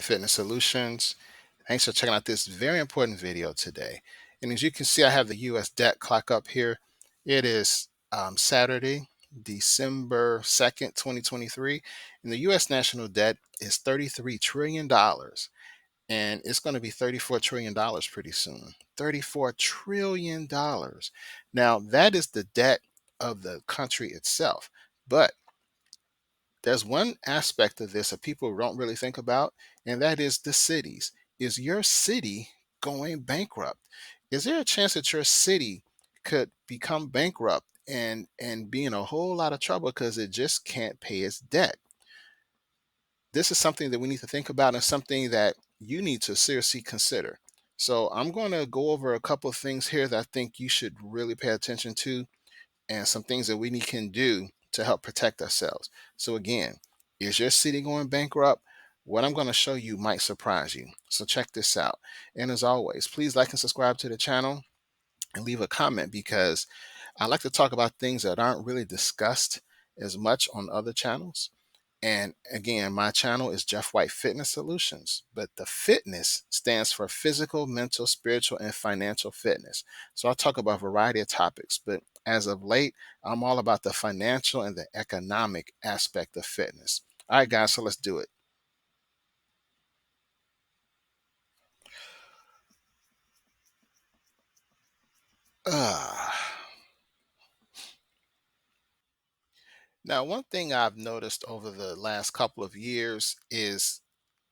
Fitness Solutions. Thanks for checking out this very important video today. And as you can see, I have the US debt clock up here. It is Saturday, December 2nd, 2023, and the US national debt is $33 trillion. And it's going to be $34 trillion pretty soon. $34 trillion. Now, that is the debt of the country itself. But there's one aspect of this that people don't really think about, and that is the cities. Is your city going bankrupt? Is there a chance that your city could become bankrupt and be in a whole lot of trouble because it just can't pay its debt? This is something that we need to think about and something that you need to seriously consider. So I'm going to go over a couple of things here that I think you should really pay attention to and some things that can do to help protect ourselves. So again, is your city going bankrupt? What I'm going to show you might surprise you. So check this out. And as always, please like and subscribe to the channel and leave a comment because I like to talk about things that aren't really discussed as much on other channels. And again, my channel is Jeff White Fitness Solutions, but the fitness stands for physical, mental, spiritual, and financial fitness. So I'll talk about a variety of topics, but as of late, I'm all about the financial and the economic aspect of fitness. All right, guys, so let's do it. Uh, Now, one thing I've noticed over the last couple of years is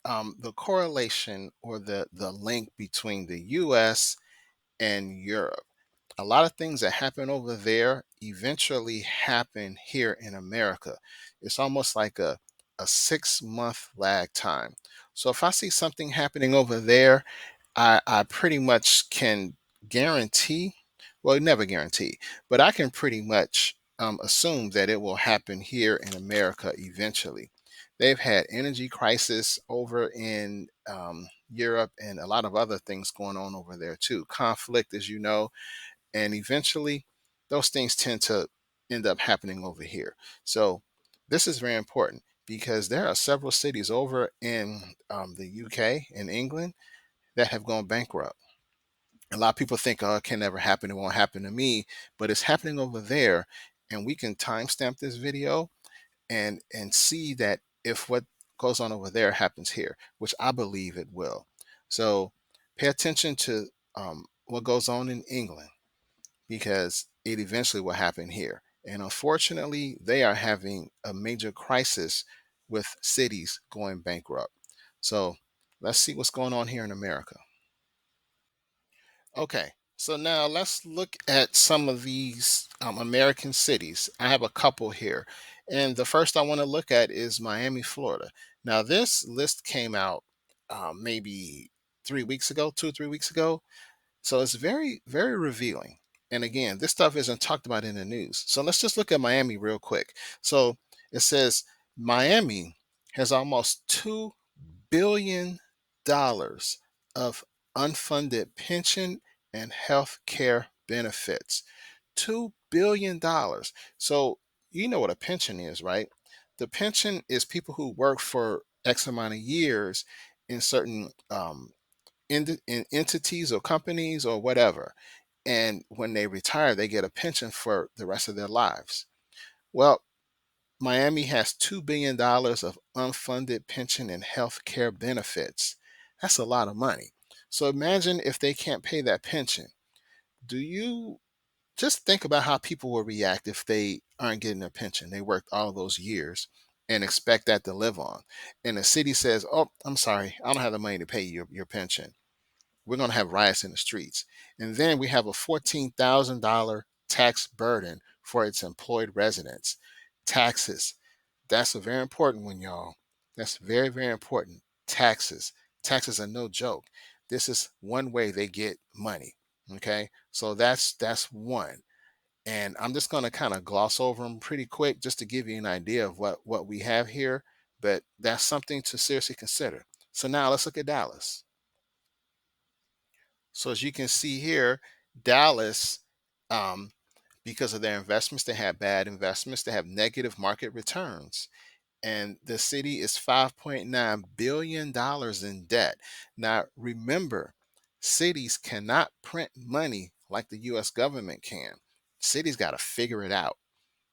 the correlation or the link between the US and Europe. A lot of things that happen over there eventually happen here in America. It's almost like a 6 month lag time. So if I see something happening over there, I pretty much can guarantee, well, never guarantee, but I can pretty much assume that it will happen here in America eventually. They've had energy crisis over in Europe and a lot of other things going on over there too. Conflict, as you know, and eventually those things tend to end up happening over here. So this is very important because there are several cities over in the UK and England that have gone bankrupt. A lot of people think, oh, it can never happen, it won't happen to me, but it's happening over there. And we can timestamp this video and see that if what goes on over there happens here, which I believe it will. So pay attention to what goes on in England because it eventually will happen here. And unfortunately, they are having a major crisis with cities going bankrupt. So let's see what's going on here in America. Okay, so now let's look at some of these American cities. I have a couple here. And the first I want to look at is Miami, Florida. Now, this list came out maybe 3 weeks ago, 2 or 3 weeks ago. So it's very, very revealing. And again, this stuff isn't talked about in the news. So let's just look at Miami real quick. So it says Miami has almost $2 billion of unfunded pension and health care benefits. $2 billion. So you know what a pension is, right? The pension is people who work for X amount of years in certain in entities or companies or whatever. And when they retire, they get a pension for the rest of their lives. Well, Miami has $2 billion of unfunded pension and health care benefits. That's a lot of money. So imagine if they can't pay that pension. Do you just think about how people will react if they aren't getting a pension? They worked all those years and expect that to live on. And the city says, oh, I'm sorry, I don't have the money to pay your pension. We're going to have riots in the streets. And then we have a $14,000 tax burden for its employed residents. Taxes. That's a very important one, y'all. That's very, very important. Taxes. Taxes are no joke. This is one way they get money. Okay. So that's one. And I'm just going to kind of gloss over them pretty quick just to give you an idea of what we have here. But that's something to seriously consider. So now let's look at Dallas. So as you can see here, Dallas, um, because of their investments, they have bad investments, they have negative market returns. and the city is $5.9 billion in debt. Now, remember, cities cannot print money like the US government can. Cities got to figure it out.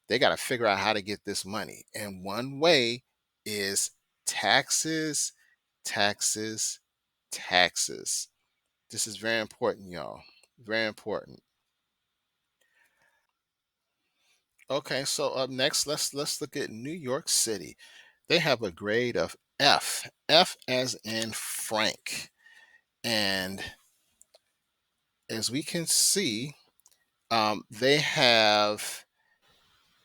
They got to figure out how to get this money. And one way is taxes, taxes, taxes. This is very important, y'all. Very important. Okay, so up next, let's look at New York City. They have a grade of F. F as in Frank. And as we can see, they have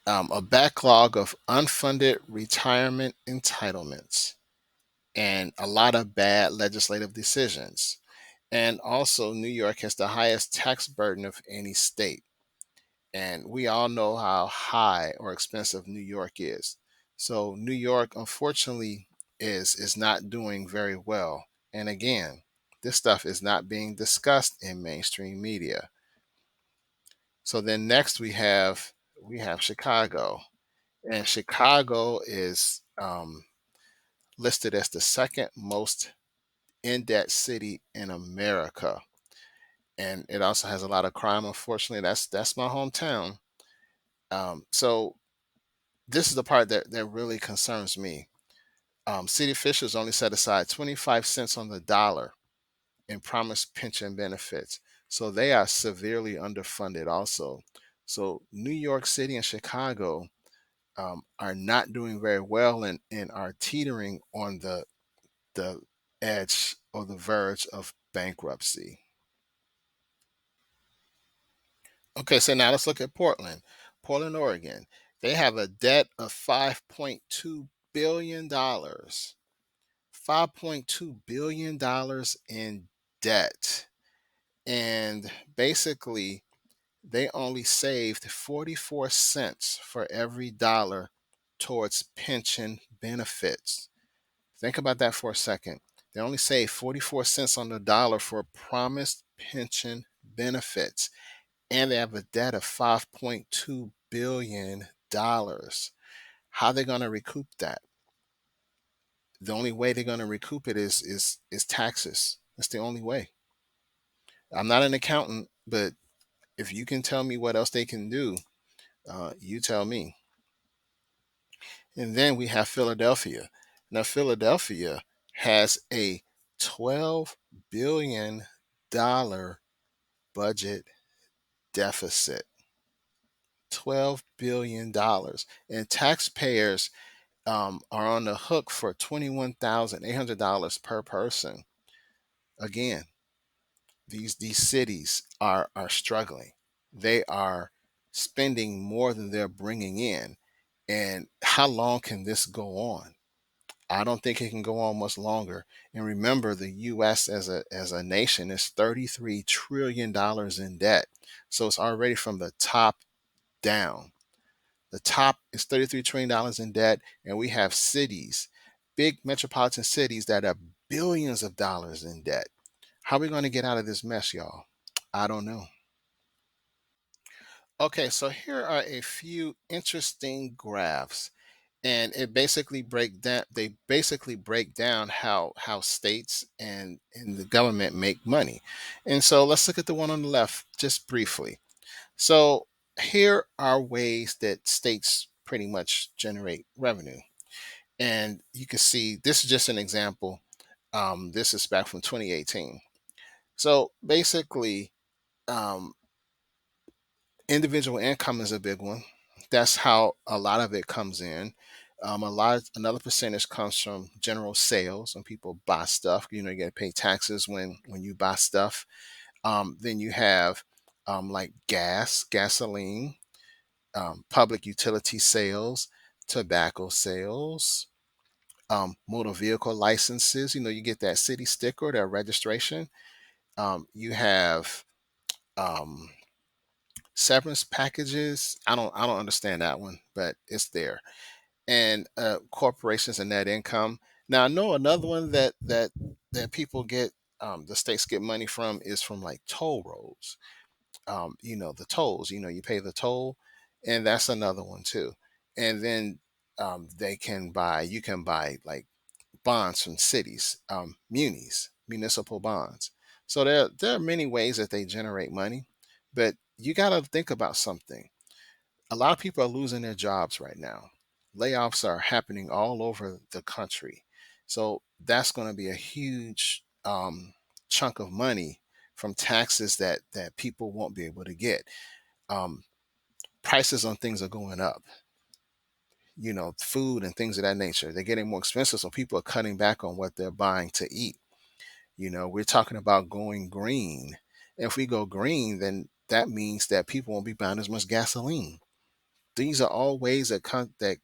a backlog of unfunded retirement entitlements and a lot of bad legislative decisions. And also, New York has the highest tax burden of any state. And we all know how high or expensive New York is. So New York, unfortunately, is not doing very well. And again, this stuff is not being discussed in mainstream media. So then next we have Chicago, and Chicago is listed as the second most in debt city in America, and it also has a lot of crime. Unfortunately, that's my hometown. So this is the part that really concerns me. City officials only set aside 25 cents on the dollar in promised pension benefits. So they are severely underfunded also. So New York City and Chicago are not doing very well and are teetering on the edge or the verge of bankruptcy. Okay, so now let's look at Portland. Portland, Oregon. They have a debt of $5.2 billion. $5.2 billion in debt. And basically, they only saved 44 cents for every dollar towards pension benefits. Think about that for a second. They only saved 44 cents on the dollar for promised pension benefits. And they have a debt of $5.2 billion. How are they going to recoup that? The only way they're going to recoup it is taxes. That's the only way. I'm not an accountant, but if you can tell me what else they can do, you tell me. And then we have Philadelphia. Now, Philadelphia has a $12 billion budget deficit. $12 billion. And taxpayers are on the hook for $21,800 per person. Again, these cities are struggling. They are spending more than they're bringing in. And how long can this go on? I don't think it can go on much longer. And remember, the U.S. as a nation is $33 trillion in debt. So it's already from the top down. The top is $33 trillion in debt, and we have cities, big metropolitan cities that are billions of dollars in debt. How are we going to get out of this mess, y'all? I don't know. Okay, so here are a few interesting graphs, and they basically break down how states and the government make money. And so let's look at the one on the left just briefly. So here are ways that states pretty much generate revenue. And you can see this is just an example. This is back from 2018. So basically, um, individual income is a big one. That's how a lot of it comes in. Another percentage comes from general sales when people buy stuff. You get to pay taxes when you buy stuff. Then you have like gasoline, public utility sales, tobacco sales, motor vehicle licenses. You get that city sticker, that registration. You have um, severance packages. I don't understand that one, but it's there. And corporations and net income. Now I know another one that people get, the states get money from is from like toll roads. The tolls. You pay the toll, and that's another one too. And then they can buy, you can buy like bonds from cities, municipal bonds. So there are many ways that they generate money, but you got to think about something. A lot of people are losing their jobs right now. Layoffs are happening all over the country. So that's going to be a huge chunk of money from taxes that people won't be able to get. Um, Prices on things are going up. Food and things of that nature. They're getting more expensive, so people are cutting back on what they're buying to eat. We're talking about going green. If we go green, then that means that people won't be buying as much gasoline. These are all ways that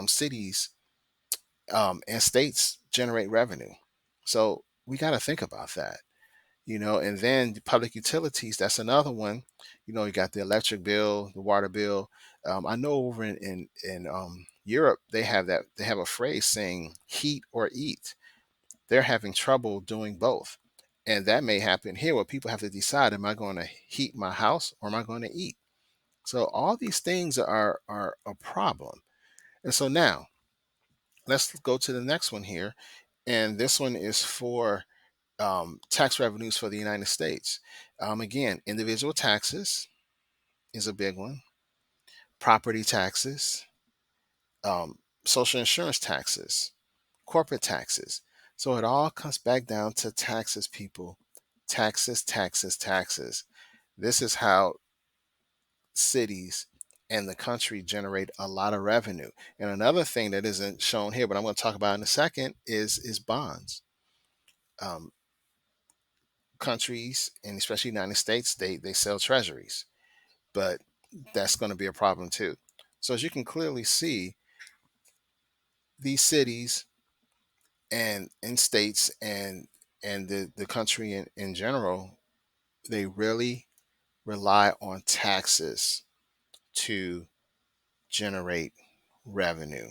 cities and states generate revenue. So we got to think about that. And then the public utilities, that's another one. You got the electric bill, the water bill. I know over in Europe, they have a phrase saying heat or eat. They're having trouble doing both. And that may happen here where people have to decide, am I going to heat my house or am I going to eat? So all these things are a problem. And so now let's go to the next one here. And this one is for tax revenues for the United States. Again, individual taxes is a big one, property taxes, social insurance taxes, corporate taxes. So it all comes back down to taxes, people. Taxes, taxes, taxes. This is how cities and the country generate a lot of revenue. And another thing that isn't shown here, but I'm going to talk about in a second, is bonds. Um, Countries, and especially United States, they sell treasuries, but that's going to be a problem too. So as you can clearly see, these cities and states and the country in general, they really rely on taxes to generate revenue.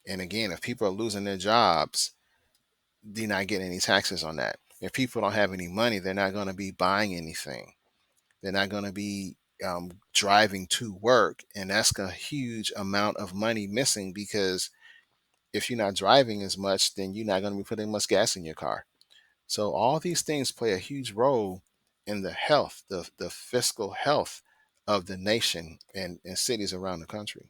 And again, if people are losing their jobs, they're not getting any taxes on that. If people don't have any money, they're not going to be buying anything. They're not going to be driving to work. And that's a huge amount of money missing, because if you're not driving as much, then you're not going to be putting much gas in your car. So all these things play a huge role in the health, the fiscal health of the nation and cities around the country.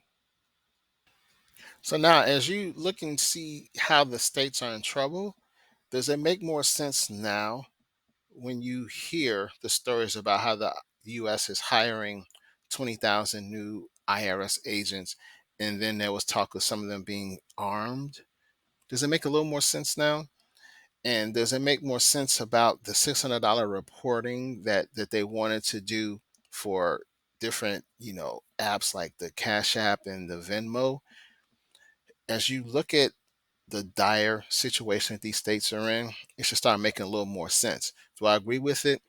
So now, as you look and see how the states are in trouble, does it make more sense now when you hear the stories about how the U.S. is hiring 20,000 new IRS agents, and then there was talk of some of them being armed? Does it make a little more sense now? And does it make more sense about the $600 reporting that they wanted to do for different, apps like the Cash App and the Venmo? As you look at the dire situation that these states are in, it should start making a little more sense. Do I agree with it?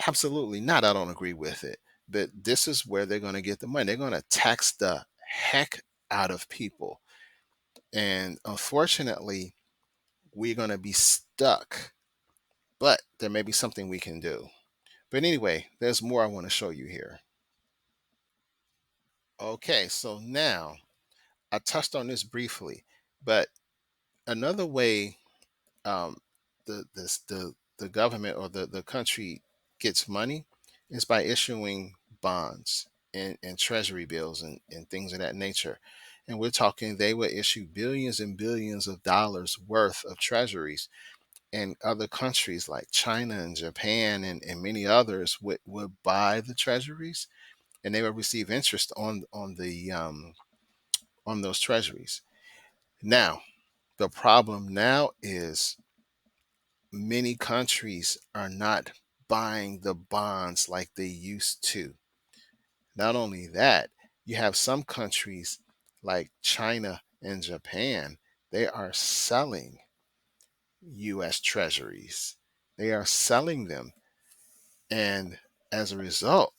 Absolutely not. I don't agree with it. But this is where they're going to get the money. They're going to tax the heck out of people. And unfortunately, we're going to be stuck. But there may be something we can do. But anyway, there's more I want to show you here. Okay, so now I touched on this briefly, but another way um, the government or the country gets money is by issuing bonds and treasury bills and things of that nature. And we're talking they would issue billions and billions of dollars worth of treasuries, and other countries like China and Japan and many others would buy the treasuries, and they would receive interest on those treasuries. Now, the problem now is many countries are not buying the bonds like they used to. Not only that, you have some countries like China and Japan, they are selling US treasuries. They are selling them. And as a result,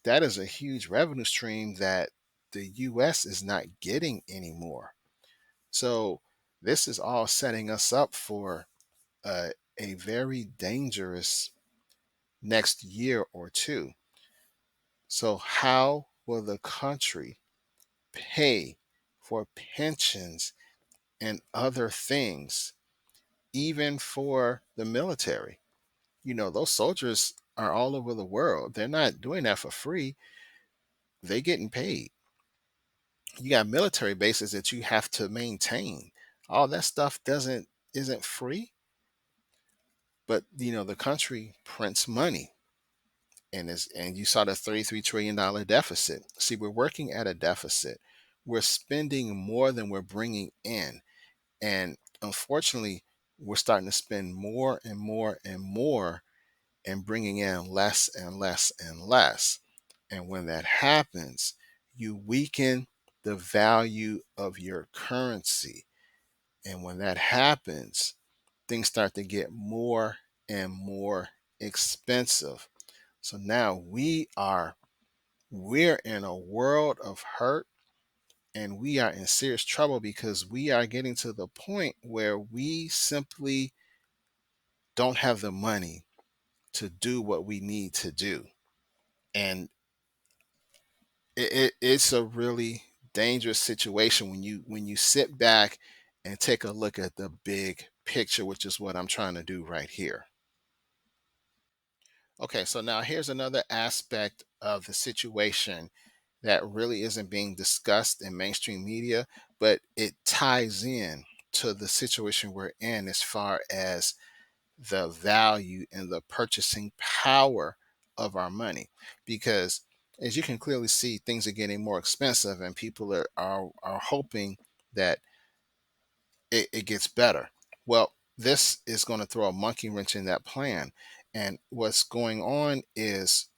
that is a huge revenue stream that the US is not getting anymore. So this is all setting us up for a very dangerous next year or two. So, how will the country pay for pensions and other things, even for the military. Those soldiers are all over the world. They're not doing that for free. They're getting paid. You got military bases that you have to maintain. All that stuff doesn't isn't free, but the country prints money, and you saw the $33 trillion deficit. See, we're working at a deficit. We're spending more than we're bringing in, and unfortunately, we're starting to spend more and more and more and bringing in less and less and less. And when that happens, you weaken the value of your currency. And when that happens, things start to get more and more expensive. So now we're in a world of hurt, and we are in serious trouble because we are getting to the point where we simply don't have the money to do what we need to do. And it's a really dangerous situation when you sit back and take a look at the big picture, which is what I'm trying to do right here. Okay, so now here's another aspect of the situation that really isn't being discussed in mainstream media, but it ties in to the situation we're in as far as the value and the purchasing power of our money. Because as you can clearly see, things are getting more expensive, and people are hoping that it gets better. Well, this is going to throw a monkey wrench in that plan. And what's going on is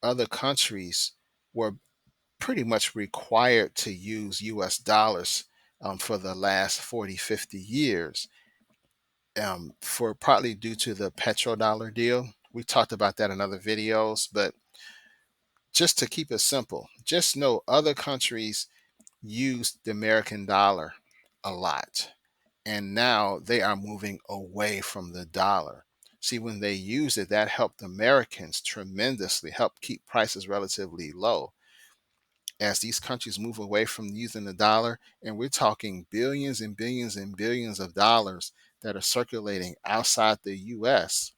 other countries were pretty much required to use US dollars for the last 40, 50 years, for partly due to the petrodollar deal. We talked about that in other videos, but just to keep it simple, just know other countries use the American dollar a lot, and now they are moving away from the dollar. See, when they use it, that helped Americans tremendously, help keep prices relatively low. As these countries move away from using the dollar, and we're talking billions and billions and billions of dollars that are circulating outside the US,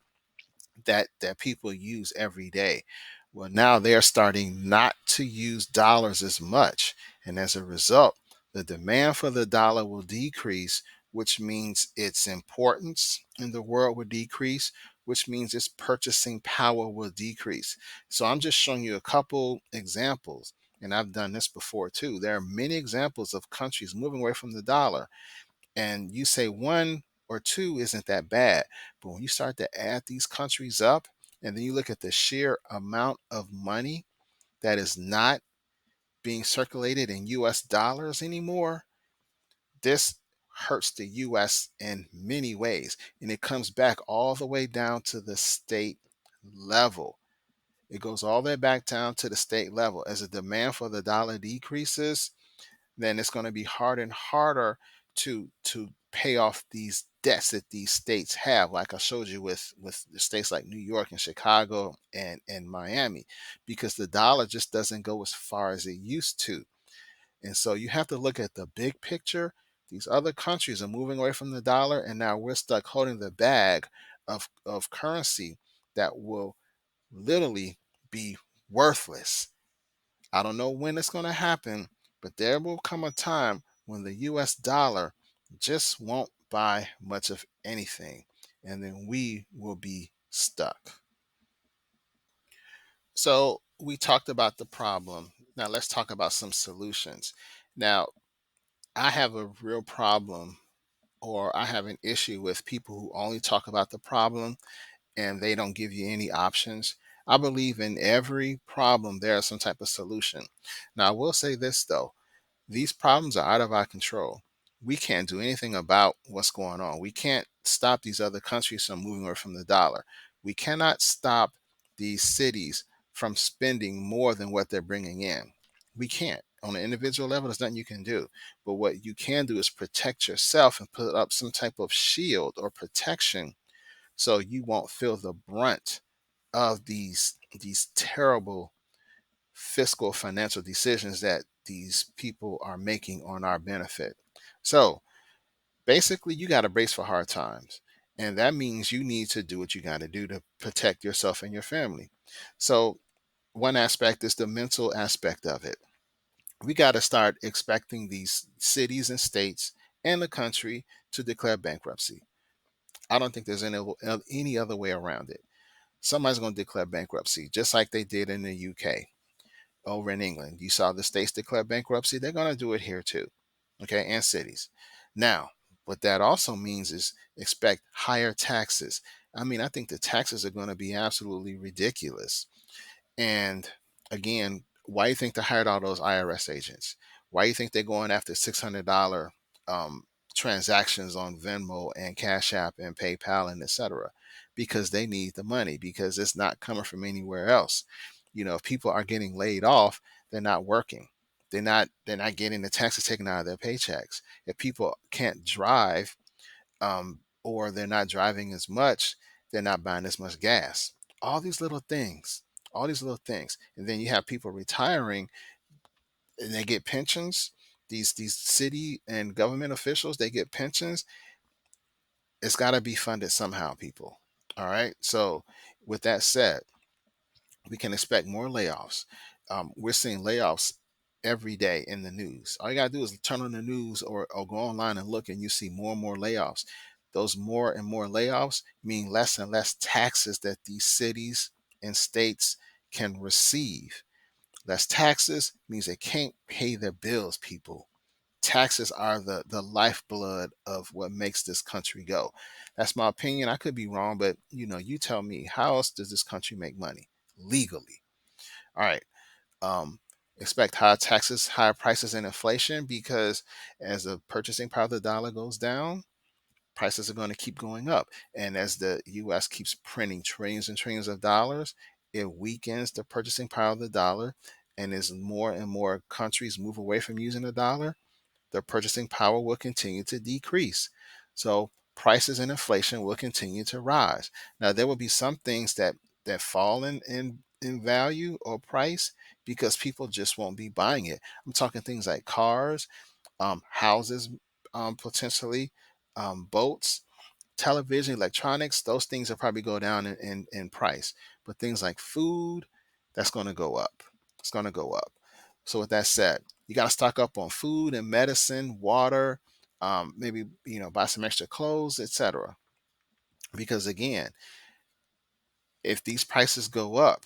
that people use every day. Well, now they are starting not to use dollars as much. And as a result, the demand for the dollar will decrease, which means its importance in the world will decrease, which means its purchasing power will decrease. So I'm just showing you a couple examples. And I've done this before too. There are many examples of countries moving away from the dollar, and you say one or two isn't that bad. But when you start to add these countries up, and then you look at the sheer amount of money that is not being circulated in US dollars anymore, this hurts the US in many ways. And it comes back all the way down to the state level. It goes all the way back down to the state level. As the demand for the dollar decreases, then it's going to be harder and harder to pay off these debts that these states have, like I showed you with the states like New York and Chicago and Miami, because the dollar just doesn't go as far as it used to. And so you have to look at the big picture. These other countries are moving away from the dollar, and now we're stuck holding the bag of currency that will literally be worthless. I don't know when it's going to happen, but there will come a time when the US dollar just won't buy much of anything, and then we will be stuck. So, we talked about the problem. Now, let's talk about some solutions. Now, I have a real problem, or I have an issue with people who only talk about the problem and they don't give you any options. I believe in every problem there is some type of solution. Now, I will say this though, these problems are out of our control. We can't do anything about what's going on. We can't stop these other countries from moving away from the dollar. We cannot stop these cities from spending more than what they're bringing in. We can't. On an individual level, there's nothing you can do. But what you can do is protect yourself and put up some type of shield or protection so you won't feel the brunt of these terrible fiscal financial decisions that these people are making on our benefit. So basically, you got to brace for hard times. And that means you need to do what you got to do to protect yourself and your family. So, one aspect is the mental aspect of it. We got to start expecting these cities and states and the country to declare bankruptcy. I don't think there's any other way around it. Somebody's going to declare bankruptcy, just like they did in the UK. Over in England, you saw the states declare bankruptcy. They're going to do it here too. Okay, and cities. Now, what that also means is expect higher taxes. I mean, I think the taxes are going to be absolutely ridiculous. And again, why do you think they hired all those IRS agents? Why do you think they're going after $600 um, transactions on Venmo and Cash App and PayPal and etc.? Because they need the money because it's not coming from anywhere else. If people are getting laid off, they're not working. They're not getting the taxes taken out of their paychecks. If people can't drive, or they're not driving as much, they're not buying as much gas. All these little things, all these little things, and then you have people retiring and they get pensions. These city and government officials, they get pensions. It's got to be funded somehow, people. All right. So, with that said, we can expect more layoffs. We're seeing layoffs every day in the news. All you gotta do is turn on the news or go online and look, and you see more and more layoffs. Those more and more layoffs mean less and less taxes that these cities and states can receive. Less taxes means they can't pay their bills, people. Taxes are the lifeblood of what makes this country go. That's my opinion. I could be wrong, but you tell me, how else does this country make money? Legally. All right. Um, expect higher taxes, higher prices, and inflation because as the purchasing power of the dollar goes down, prices are going to keep going up. And as the US keeps printing trillions and trillions of dollars, it weakens the purchasing power of the dollar. And as more and more countries move away from using the dollar, their purchasing power will continue to decrease. So prices and inflation will continue to rise. Now there will be some things that fall in value or price because people just won't be buying it. I'm talking things like cars, houses, potentially, boats, television, electronics. Those things will probably go down in price. But things like food, that's going to go up. It's going to go up. So with that said, you got to stock up on food and medicine, water, maybe buy some extra clothes, etc. Because again, if these prices go up,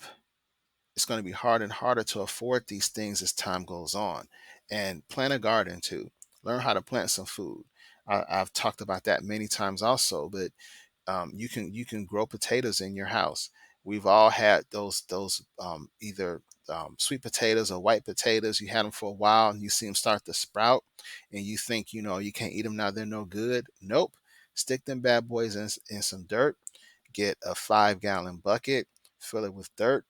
it's going to be harder and harder to afford these things as time goes on. And plant a garden too. Learn how to plant some food. I've talked about that many times also, but you can grow potatoes in your house. We've all had those either sweet potatoes or white potatoes. You had them for a while and you see them start to sprout, and you think you can't eat them now. They're no good. Nope. Stick them bad boys in some dirt. Get a 5-gallon bucket, fill it with dirt,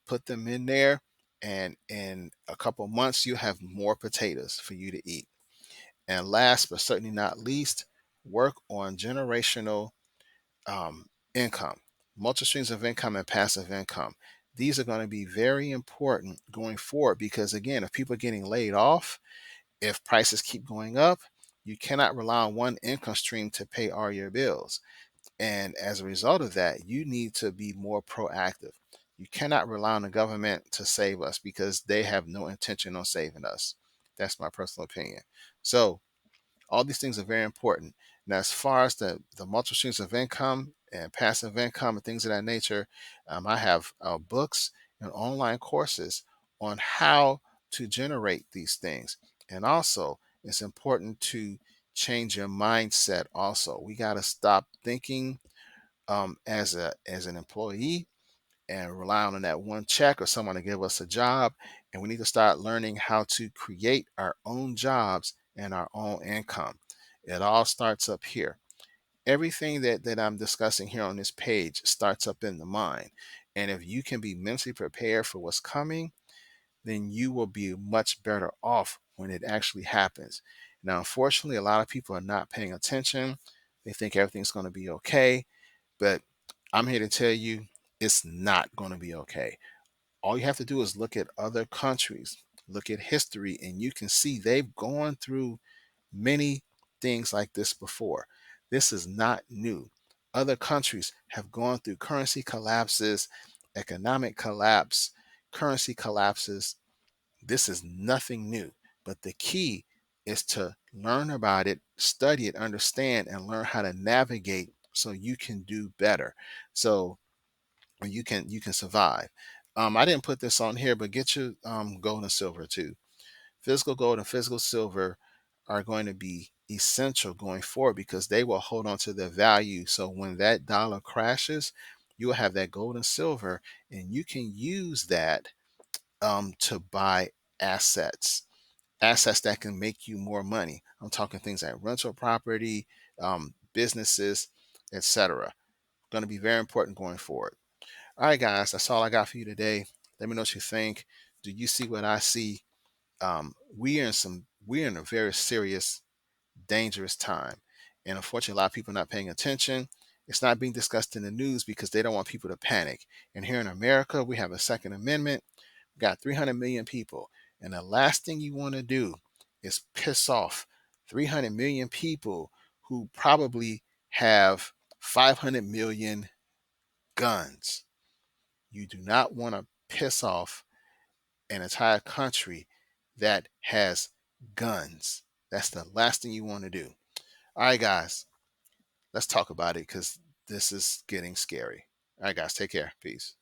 put them in there, and in a couple months you have more potatoes for you to eat. And last but certainly not least, work on generational income, multi streams of income, and passive income. These are going to be very important going forward because, again, if people are getting laid off, if prices keep going up, you cannot rely on one income stream to pay all your bills. And as a result of that, you need to be more proactive. You cannot rely on the government to save us because they have no intention on saving us. That's my personal opinion. So, all these things are very important. Now, as far as the multiple streams of income and passive income and things of that nature, I have books and online courses on how to generate these things. And also, it's important to change your mindset. Also, we got to stop thinking as an employee and rely on that one check or someone to give us a job. And we need to start learning how to create our own jobs and our own income. It all starts up here. Everything that I'm discussing here on this page starts up in the mind. And if you can be mentally prepared for what's coming, then you will be much better off when it actually happens. Now, unfortunately, a lot of people are not paying attention. They think everything's going to be okay. But I'm here to tell you it's not going to be okay. All you have to do is look at other countries. look at history, and you can see they've gone through many things like this before. This is not new. Other countries have gone through currency collapses, economic collapse, currency collapses. This is nothing new. But the key is to learn about it, study it, understand, and learn how to navigate so you can do better. So you can survive. I didn't put this on here, but get your gold and silver too. Physical gold and physical silver are going to be essential going forward because they will hold on to their value. So when that dollar crashes, you will have that gold and silver, and you can use that to buy assets, assets that can make you more money. I'm talking things like rental property, businesses, etc. Going to be very important going forward. All right, guys, that's all I got for you today. Let me know what you think. Do you see what I see? We're in a very serious, dangerous time, and unfortunately, a lot of people are not paying attention. It's not being discussed in the news because they don't want people to panic. And here in America, we have a Second Amendment. We got 300 million people, and the last thing you want to do is piss off 300 million people who probably have 500 million guns. You do not want to piss off an entire country that has guns. That's the last thing you want to do. All right, guys, let's talk about it because this is getting scary. All right, guys, take care. Peace.